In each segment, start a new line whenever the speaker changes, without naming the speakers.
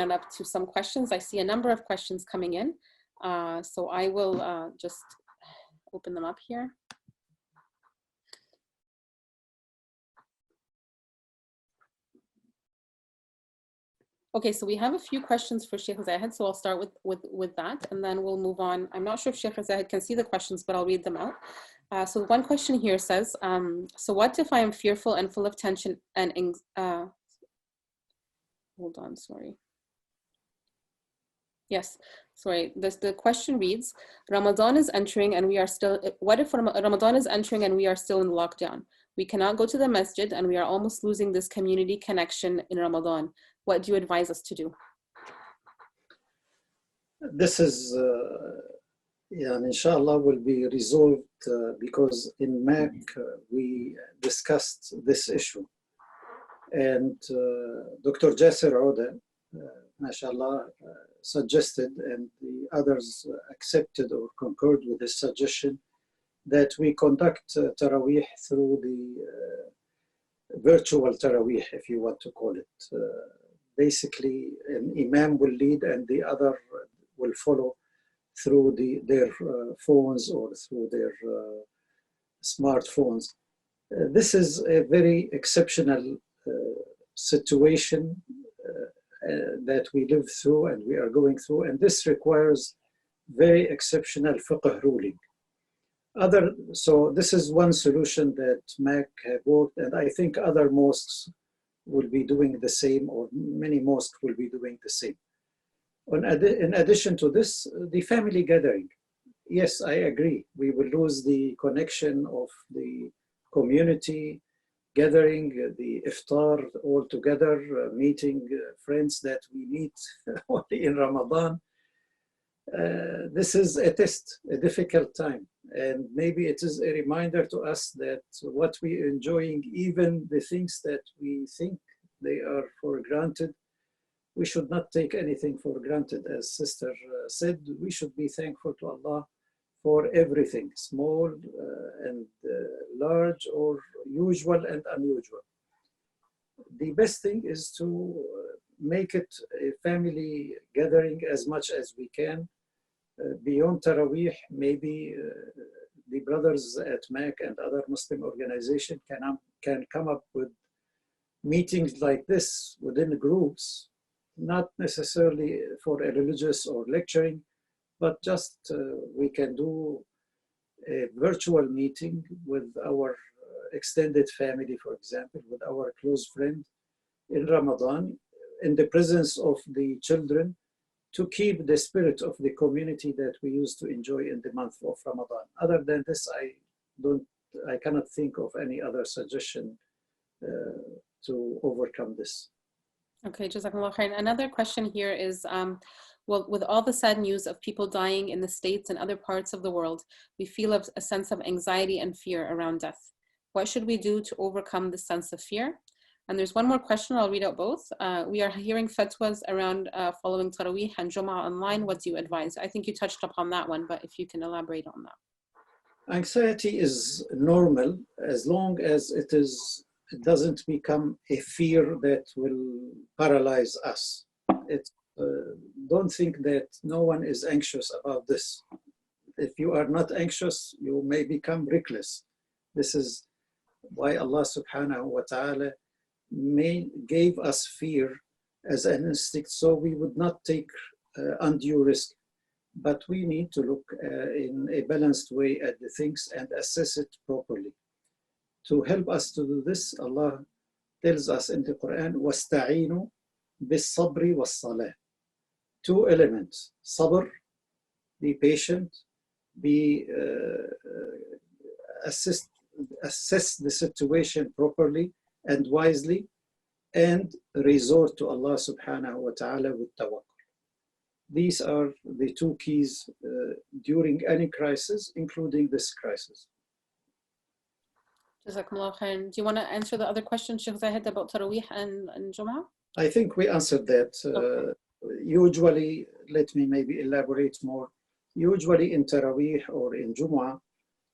it up to some questions. I see a number of questions coming in. So I will just open them up here. Okay, so we have a few questions for Sheikh Zahid, so I'll start with that, and then we'll move on. I'm not sure if Sheikh Zahid can see the questions, but I'll read them out. So one question here says, so what if I am fearful and full of tension and hold on, sorry. Yes, sorry, the question reads, Ramadan is entering and we are still, what if Ramadan is entering and we are still in lockdown? We cannot go to the masjid and we are almost losing this community connection in Ramadan. What do you advise us to do?
This is, inshallah, will be resolved because in MAC we discussed this issue. And Dr. Jasser Oda, mashallah, suggested, and the others accepted or concurred with this suggestion, that we conduct Taraweeh through the virtual Taraweeh, if you want to call it. Basically, an imam will lead and the other will follow through their phones or through their smartphones. This is a very exceptional situation that we live through and we are going through, and this requires very exceptional fiqh ruling. So this is one solution that MAC have worked, and I think other mosques will be doing the same, or many mosques will be doing the same. In addition to this, the family gathering. Yes, I agree. We will lose the connection of the community gathering, the iftar all together, meeting friends that we meet only in Ramadan. This is a test, a difficult time. And maybe it is a reminder to us that what we are enjoying, even the things that we think they are for granted, we should not take anything for granted. As Sister said, we should be thankful to Allah for everything, small and large, or usual and unusual. The best thing is to make it a family gathering as much as we can. Beyond Taraweeh, maybe the brothers at MAC and other Muslim organizations can come up with meetings like this within groups, not necessarily for a religious or lecturing, but just we can do a virtual meeting with our extended family, for example, with our close friend in Ramadan, in the presence of the children, to keep the spirit of the community that we used to enjoy in the month of Ramadan. Other than this, I cannot think of any other suggestion to overcome this.
Okay, Jazakallah khair. Another question here is, well, with all the sad news of people dying in the States and other parts of the world, we feel a sense of anxiety and fear around death. What should we do to overcome this sense of fear? And there's one more question, I'll read out both. We are hearing fatwas around following Taraweeh and Jum'ah online. What do you advise? I think you touched upon that one, but if you can elaborate on that.
Anxiety is normal as long as it doesn't become a fear that will paralyze us. Don't think that no one is anxious about this. If you are not anxious, you may become reckless. This is why Allah subhanahu wa ta'ala gave us fear as an instinct, so we would not take undue risk. But we need to look in a balanced way at the things and assess it properly. To help us to do this, Allah tells us in the Quran, وَاسْتَعِينُوا بِالصَّبْرِ وَالصَّلَاةِ. Two elements: sabr, be patient, assess the situation properly and wisely, and resort to Allah subhanahu wa ta'ala with tawakkul. These are the two keys during any crisis, including this crisis.
Jazakumullah khair. Do you want to answer the other question, Sheikh Zahid, about Taraweeh and Jum'ah?
I think we answered that.
Okay.
Usually, let me maybe elaborate more. Usually in Taraweeh or in Jum'ah,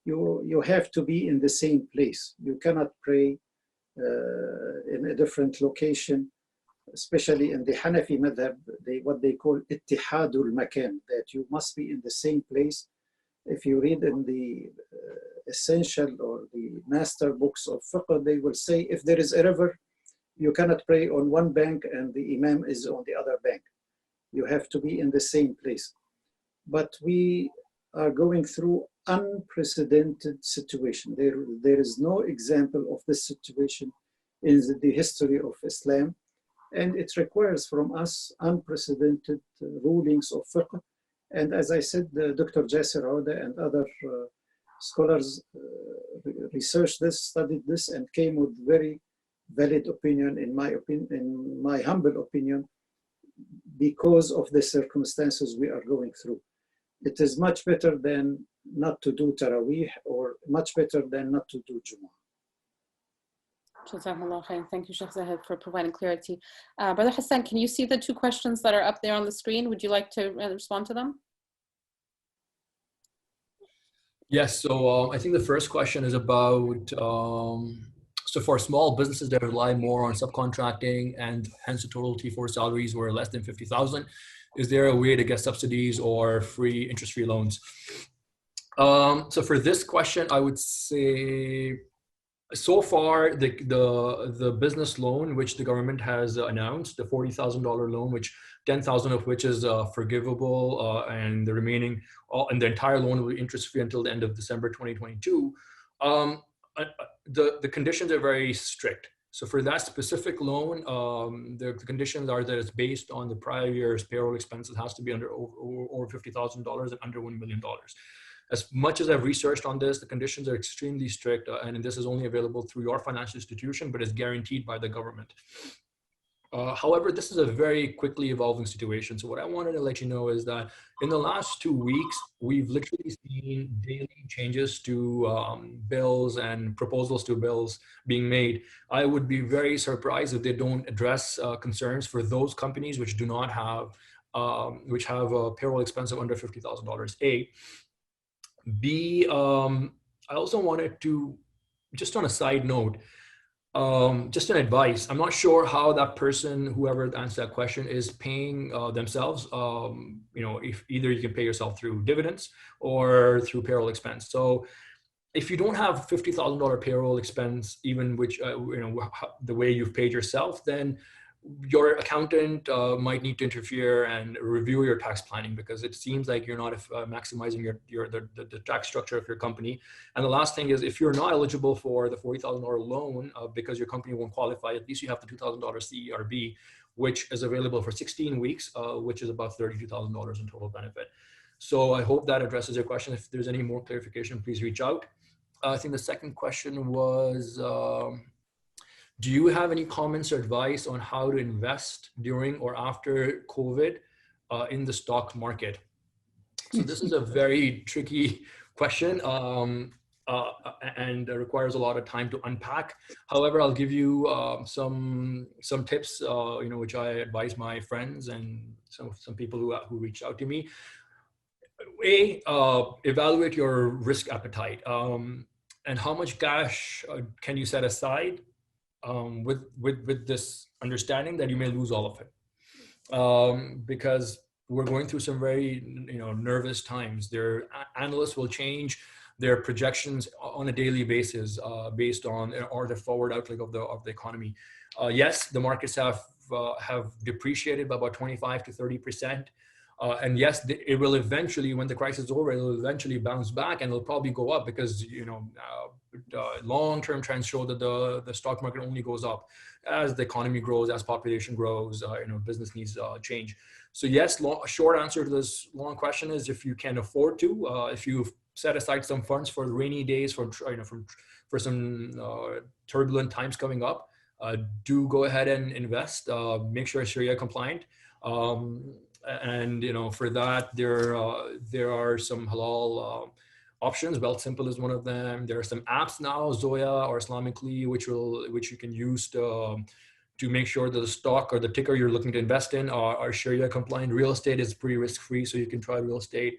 you have to be in the same place. You cannot pray in a different location. especially in the Hanafi madhab, what they call ittihadul makan, that you must be in the same place. If you read in the essential or the master books of fiqh, they will say if there is a river, you cannot pray on one bank and the imam is on the other bank. You have to be in the same place. But we are going through unprecedented situation. There is no example of this situation in the history of Islam. And it requires from us unprecedented rulings of fiqh. And as I said, Dr. Jasir Auda and other scholars researched this, studied this, and came with very valid opinion, in my humble opinion, because of the circumstances we are going through. It is much better than not to do Taraweeh, or much better than not to do Jumu'ah.
Jazakallah khair. Thank you, Sheikh Zahid, for providing clarity. Brother Hassan, can you see the two questions that are up there on the screen? Would you like to respond to them?
Yes, so I think the first question is about, so for small businesses that rely more on subcontracting and hence the total T4 salaries were less than 50,000, is there a way to get subsidies or free interest-free loans? So for this question, I would say, so far, the business loan, which the government has announced, the $40,000 loan, which 10,000 of which is forgivable, and the remaining, and the entire loan will be interest-free until the end of December 2022. The conditions are very strict. So for that specific loan, the conditions are that it's based on the prior year's payroll expenses, has to be over $50,000 and under $1 million. As much as I've researched on this, the conditions are extremely strict, and this is only available through your financial institution, but is guaranteed by the government. However, this is a very quickly evolving situation. So what I wanted to let you know is that in the last 2 weeks, we've literally seen daily changes to bills and proposals to bills being made. I would be very surprised if they don't address concerns for those companies which do not have, which have a payroll expense of under $50,000. A. B, I also wanted to, just on a side note, just an advice. I'm not sure how that person, whoever answered that question, is paying themselves. You know, if either you can pay yourself through dividends or through payroll expense. So if you don't have $50,000 payroll expense, even which, you know, the way you've paid yourself, then your accountant might need to interfere and review your tax planning, because it seems like you're not maximizing the tax structure of your company. And the last thing is, if you're not eligible for the $40,000 loan because your company won't qualify, at least you have the $2,000 CERB, which is available for 16 weeks, which is about $32,000 in total benefit. So I hope that addresses your question. If there's any more clarification, please reach out. I think the second question was, do you have any comments or advice on how to invest during or after COVID in the stock market? So this is a very tricky question and requires a lot of time to unpack. However, I'll give you some tips, you know, which I advise my friends and some people who reached out to me. Evaluate your risk appetite and how much cash can you set aside. With this understanding that you may lose all of it, because we're going through some very nervous times. Their analysts will change their projections on a daily basis based on the forward outlook of the economy. Yes, the markets have depreciated by about 25 to 30%. And yes, it will eventually, when the crisis is over, it will eventually bounce back, and it'll probably go up because long-term trends show that the stock market only goes up as the economy grows, as population grows, business needs change. So yes, short answer to this long question is, if you can afford to, if you've set aside some funds for rainy days, for some turbulent times coming up, do go ahead and invest. Make sure it's Sharia compliant. And for that, there are some halal options. Wealthsimple is one of them. There are some apps now, Zoya or Islamically, which you can use to make sure that the stock or the ticker you're looking to invest in are Sharia compliant. Real estate is pretty risk-free, so you can try real estate.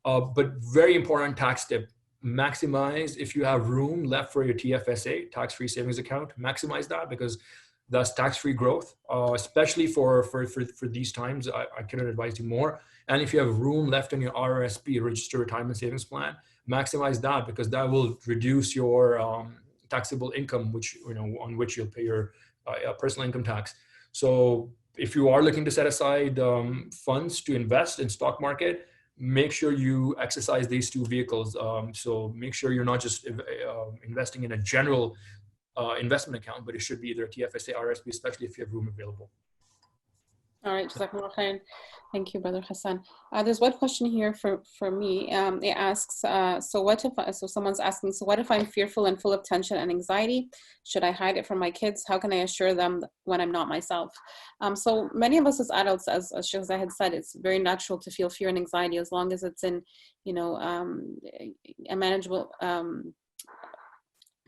But very important tax tip: maximize, if you have room left for your TFSA, tax-free savings account, maximize that, because That's tax-free growth, especially for these times. I couldn't advise you more. And if you have room left in your RRSP, Registered Retirement Savings Plan, maximize that, because that will reduce your taxable income, which, you know, on which you'll pay your personal income tax. So if you are looking to set aside funds to invest in stock market, make sure you exercise these two vehicles. So make sure you're not just investing in a general investment account, but it should be either a TFSA, RSP, especially if you have room available.
All right, Jazakumullah khair. Thank you, Brother Hassan. There's one question here for me. It asks, so someone's asking, so what if I'm fearful and full of tension and anxiety? Should I hide it from my kids? How can I assure them when I'm not myself? So many of us as adults, as Sheikh Zahid said, it's very natural to feel fear and anxiety as long as it's in, you know, a manageable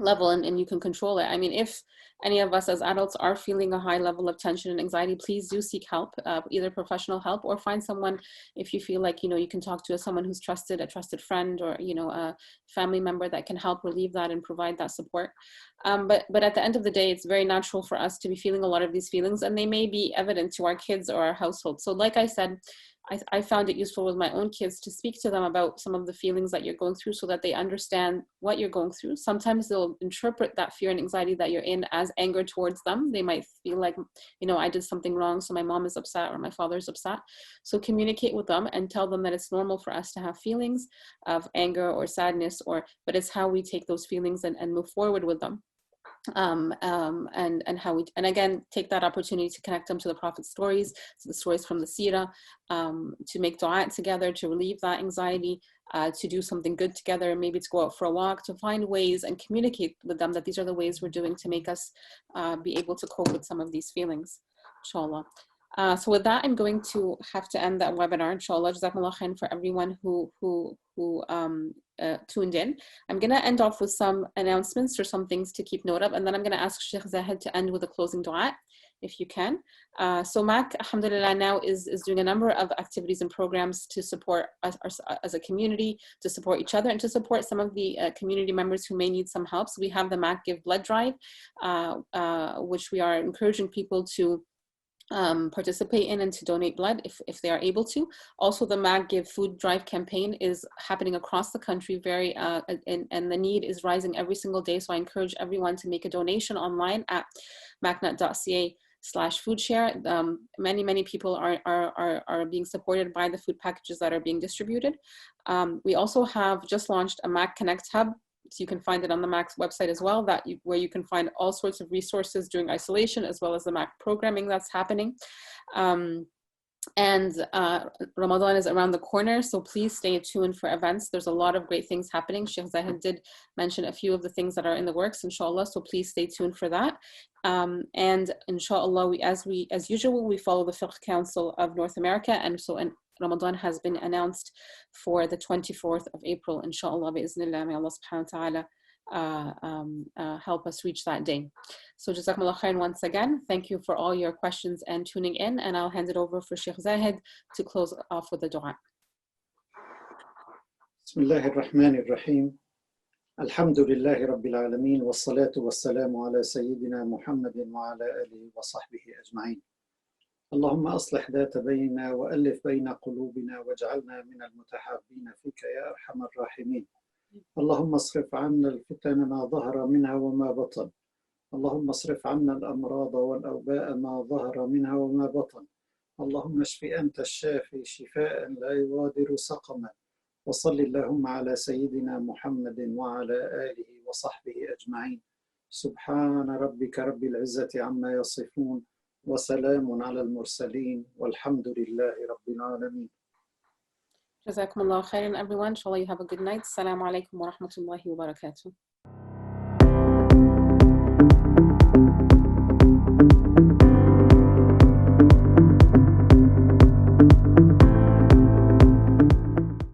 level and you can control it. I mean, if any of us as adults are feeling a high level of tension and anxiety, please do seek help, either professional help, or find someone, if you feel like, you know, you can talk to someone who's trusted, a trusted friend, or, you know, a family member that can help relieve that and provide that support. But at the end of the day, it's very natural for us to be feeling a lot of these feelings, and they may be evident to our kids or our household. So like I said, I found it useful with my own kids to speak to them about some of the feelings that you're going through so that they understand what you're going through. Sometimes they'll interpret that fear and anxiety that you're in as anger towards them. They might feel like, you know, I did something wrong, so my mom is upset or my father's upset. So communicate with them and tell them that it's normal for us to have feelings of anger or sadness, but it's how we take those feelings and move forward with them. And again, take that opportunity to connect them to the Prophet's stories, to the stories from the Seerah, to make dua together, to relieve that anxiety, to do something good together, maybe to go out for a walk, to find ways and communicate with them that these are the ways we're doing to make us be able to cope with some of these feelings, inshallah. So with that, I'm going to have to end that webinar, inshallah. Jazakumullah khair for everyone who tuned in. I'm going to end off with some announcements or some things to keep note of, and then I'm going to ask Sheikh Zahid to end with a closing dua, if you can. So MAC, alhamdulillah, now is doing a number of activities and programs to support us as a community, to support each other, and to support some of the community members who may need some help. So we have the MAC Give Blood Drive, which we are encouraging people to participate in and to donate blood if they are able to. Also, the MAG Give Food Drive campaign is happening across the country, and the need is rising every single day. So I encourage everyone to make a donation online at macnut.ca/foodshare. Many people are being supported by the food packages that are being distributed. We also have just launched a MAC Connect Hub. So you can find it on the MAC's website as well, where you can find all sorts of resources during isolation, as well as the MAC programming that's happening. Ramadan is around the corner, so please stay tuned for events. There's a lot of great things happening. Sheikh Zahid did mention a few of the things that are in the works, inshallah, so please stay tuned for that. And inshallah, as usual, we follow the Fiqh Council of North America, and Ramadan has been announced for the 24th of April, inshallah, bi'iznillah. May Allah subhanahu wa ta'ala help us reach that day. So Jazakumullah khair once again. Thank you for all your questions and tuning in, and I'll hand it over for Sheikh Zahid to close off with the dua.
Bismillahir Rahmanir Rahim. Alhamdulillahi Rabbil Alameen, wassalatu wassalamu ala Sayyidina Muhammadin wa ala alihi wa sahbihi ajma'in. اللهم أصلح ذات بيننا وألف بين قلوبنا واجعلنا من المتحابين فيك يا أرحم الراحمين. اللهم اصرف عنا الفتن ما ظهر منها وما بطن. اللهم اصرف عنا الأمراض والأوباء ما ظهر منها وما بطن. اللهم اشف أنت الشافي شفاء لا يغادر سقما. وصل اللهم على سيدنا محمد وعلى آله وصحبه أجمعين. سبحان ربك رب العزة عما يصفون وسلام على المرسلين والحمد لله رب العالمين.
Jazakumullah khairan, everyone. Inshallah, you have a good night. Assalamu alaikum wa rahmatullahi wa barakatuh.